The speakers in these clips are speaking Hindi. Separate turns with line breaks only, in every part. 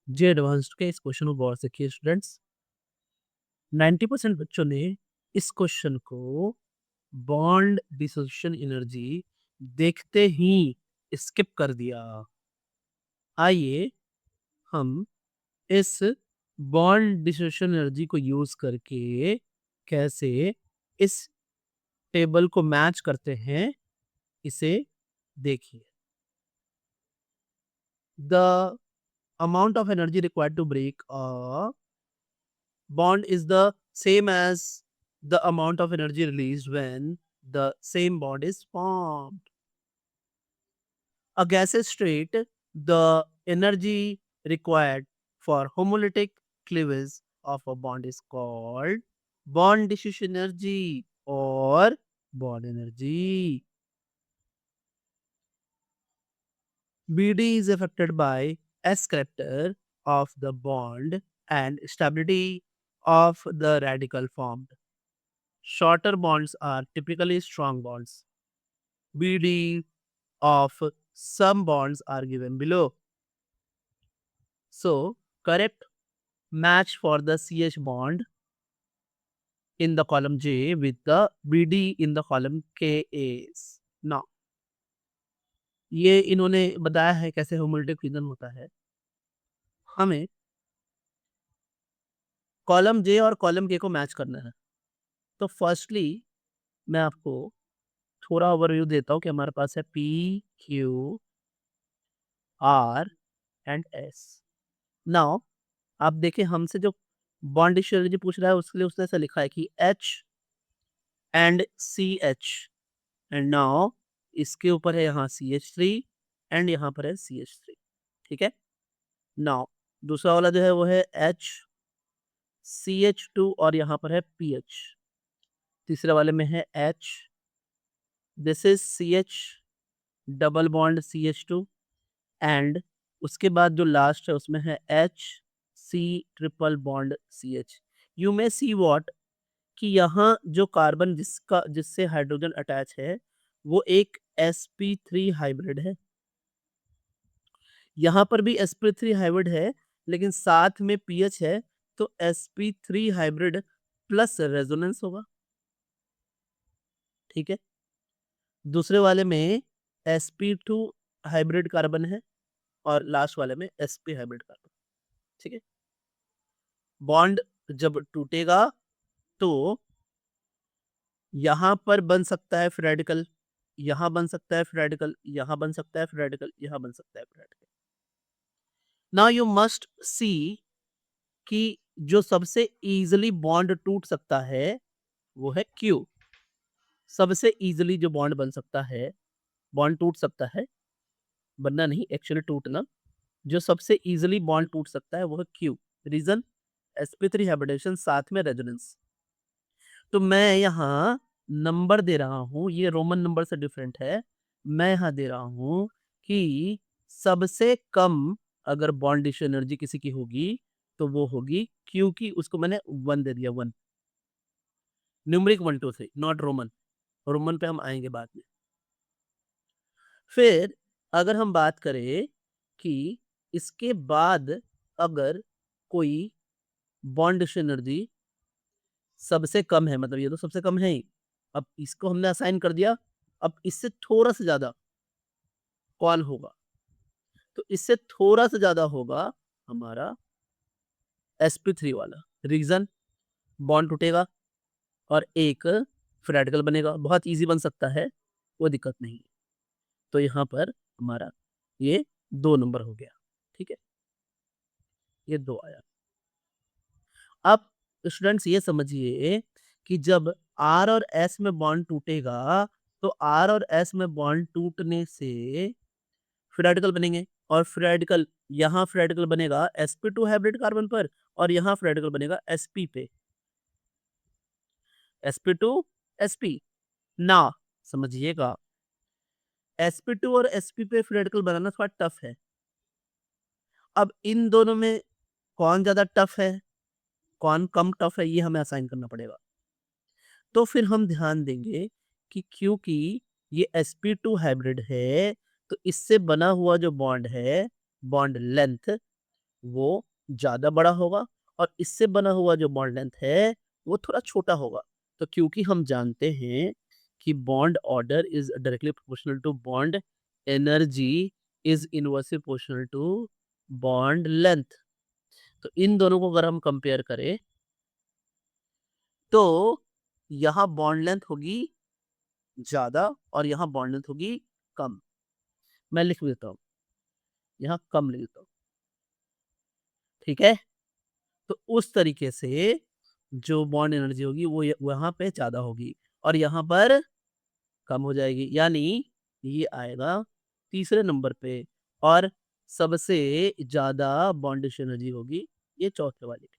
जी एडवांस्ड के इस क्वेश्चन को गौर से किए स्टूडेंट्स। 90% बच्चों ने इस क्वेश्चन को बॉन्ड डिसोसिएशन एनर्जी देखते ही स्किप कर दिया। आइए हम इस बॉन्ड डिसोसिएशन एनर्जी को यूज करके कैसे इस टेबल को मैच करते हैं, इसे देखिए। The amount of energy required to break a bond is the same as the amount of energy released when the same bond is formed. A gaseous state, the energy required for homolytic cleavage of a bond is called bond dissociation energy or bond energy. BD is affected by S character of the bond and stability of the radical formed. Shorter bonds are typically strong bonds. BD of some bonds are given below. So, correct match for the CH bond in the column J with the BD in the column K is. Now, ये इन्होंने बताया है कैसे होमोलिटिक फ्यूजन होता है। हमें कॉलम J और कॉलम K को मैच करना है। तो फर्स्टली मैं आपको थोड़ा ओवरव्यू देता हूँ कि हमारे पास है P, Q, R and S। Now आप देखिए हमसे जो बॉन्ड स्ट्रेटजी पूछ रहा है उसके लिए उसने ऐसा लिखा है कि H and CH and now इसके ऊपर है यहाँ CH3 एंड यहाँ पर है CH3। ठीक है। नाउ दूसरा वाला जो है वो है H CH2 और यहाँ पर है PH। तीसरे वाले में है H, this is CH double bond CH2 and उसके बाद जो लास्ट है उसमें है H C triple bond CH। You may see what कि यहाँ जो कार्बन जिससे हाइड्रोजन अटैच है वो एक sp3 हाइब्रिड है। यहाँ पर भी sp3 हाइब्रिड है लेकिन साथ में pH है तो sp3 हाइब्रिड प्लस रेजोनेंस होगा। ठीक है। दूसरे वाले में sp2 हाइब्रिड कार्बन है और लास्ट वाले में sp हाइब्रिड कार्बन। ठीक है। बॉन्ड जब टूटेगा तो यहां पर बन सकता है रेडिकल, यहां बन सकता है रेडिकल, यहां बन सकता है रेडिकल, यहां बन सकता है radical. Now you must see कि जो सबसे इजीली बॉन्ड टूट सकता है वो है क्यू। सबसे इजीली जो बॉन्ड बन सकता है, बॉन्ड टूट सकता है, बनना नहीं एक्चुअली टूटना, जो सबसे इजीली बॉन्ड टूट सकता है वो है क्यू। रीजन sp3 हाइब्रिडेशन साथ में रेजोनेंस। तो मैं यहाँ नंबर दे रहा हूँ, ये रोमन नंबर से डिफरेंट है। मैं यहाँ दे रहा हूँ कि सबसे कम अगर बॉन्ड डिश एनर्जी किसी की होगी तो वो होगी क्योंकि उसको मैंने 1 दे दिया। 1 न्यूमरिक 1 2 3 नॉट रोमन। रोमन पे हम आएंगे बाद में। फिर अगर हम बात करें कि इसके बाद अगर कोई बॉन्ड डिश एनर्जी सबसे कम है, मतलब ये तो सबसे कम है ही, अब इसको हमने असाइन कर दिया, अब इससे थोड़ा सा ज्यादा कौन होगा? तो इससे थोड़ा सा ज्यादा होगा हमारा sp3 वाला। रीजन बॉन्ड टूटेगा और एक रेडिकल बनेगा, बहुत इजी बन सकता है, कोई दिक्कत नहीं है। तो यहाँ पर हमारा ये 2 नंबर हो गया। ठीक है, ये 2 आया। अब स्टूडेंट्स ये समझिए कि जब R और S में बॉन्ड टूटेगा तो R और S में बॉन्ड टूटने से रेडिकल बनेंगे और रेडिकल यहाँ रेडिकल बनेगा sp2 हाइब्रिड कार्बन पर और यहाँ रेडिकल बनेगा sp पे, sp2 sp। ना समझिएगा sp2 और sp पे रेडिकल बनाना थोड़ा टफ है। अब इन दोनों में कौन ज्यादा टफ है, कौन कम टफ है, ये हमें असाइन करना पड़ेगा। तो फिर हम ध्यान देंगे कि क्योंकि ये sp2 हाइब्रिड है तो इससे बना हुआ जो बॉन्ड है, बॉन्ड लेंथ वो ज़्यादा बड़ा होगा और इससे बना हुआ जो बॉन्ड लेंथ है, वो थोड़ा छोटा होगा। तो क्योंकि हम जानते हैं कि bond order is directly proportional to bond energy is inversely proportional to bond length. तो इन दोनों को अगर हम कंपेयर करें, तो यहाँ बॉन्ड लेंथ होगी ज़्यादा और यहाँ बॉन्ड लेंथ होगी कम। मैं लिख देता हूँ, यहाँ कम लिख देता हूँ, ठीक है? तो उस तरीके से जो बॉन्ड एनर्जी होगी वो वहाँ पे ज़्यादा होगी और यहाँ पर कम हो जाएगी। यानी ये आएगा तीसरे नंबर पे और सबसे ज़्यादा बॉन्डिश एनर्जी होगी ये चौथे वाले की।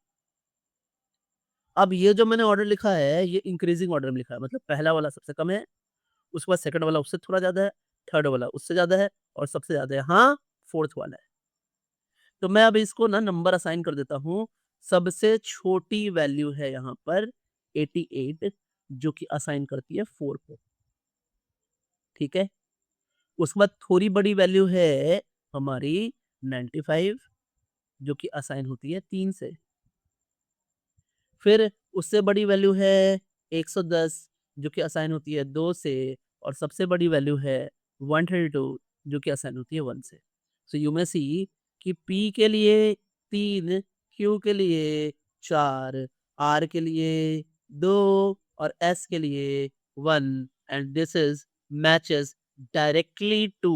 अब ये जो मैंने ऑर्डर लिखा है ये इंक्रीजिंग ऑर्डर में लिखा है, मतलब पहला वाला सबसे कम है, उसके बाद सेकंड वाला उससे थोड़ा ज़्यादा है, थर्ड वाला उससे ज़्यादा है और सबसे ज़्यादा यहाँ फोर्थ वाला है। तो मैं अब इसको ना नंबर असाइन कर देता हूँ। सबसे छोटी वैल्यू है यहाँ पर 88 जो कि असाइन करती है 4 को, ठीक है? उसके बाद थोड़ी बड़ी वैल्यू है हमारी 95 जो कि असाइन होती है 3 से। फिर उससे बड़ी वैल्यू है 110 जो कि असाइन होती है 2 से और सबसे बड़ी वैल्यू है 132 जो कि असाइन होती है 1 से। सो यू मे सी कि P के लिए 3, Q के लिए 4, R के लिए 2 और S के लिए 1 and this is matches directly to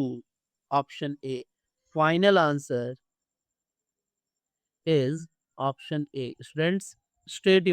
option A. Final answer is option A. Students, stay tuned.